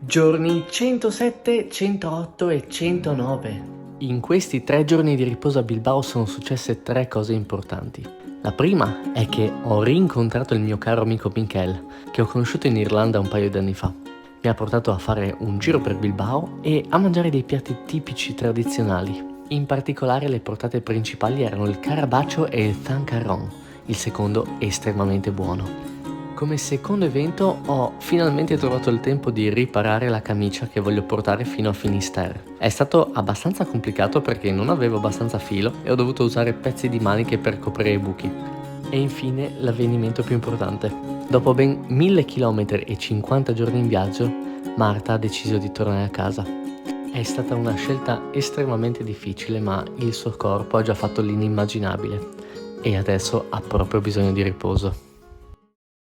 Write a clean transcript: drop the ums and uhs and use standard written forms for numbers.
Giorni 107, 108 e 109. In questi 3 giorni di riposo a Bilbao sono successe 3 cose importanti. La prima è che ho rincontrato il mio caro amico Michel, che ho conosciuto in Irlanda un paio di anni fa. Mi ha portato a fare un giro per Bilbao e a mangiare dei piatti tipici tradizionali. In particolare le portate principali erano il carabaccio e il tancarron, il secondo estremamente buono. Come secondo evento ho finalmente trovato il tempo di riparare la camicia che voglio portare fino a Finisterre. È stato abbastanza complicato perché non avevo abbastanza filo e ho dovuto usare pezzi di maniche per coprire i buchi. E infine l'avvenimento più importante. Dopo ben 1000 km e 50 giorni in viaggio, Marta ha deciso di tornare a casa. È stata una scelta estremamente difficile, ma il suo corpo ha già fatto l'inimmaginabile e adesso ha proprio bisogno di riposo.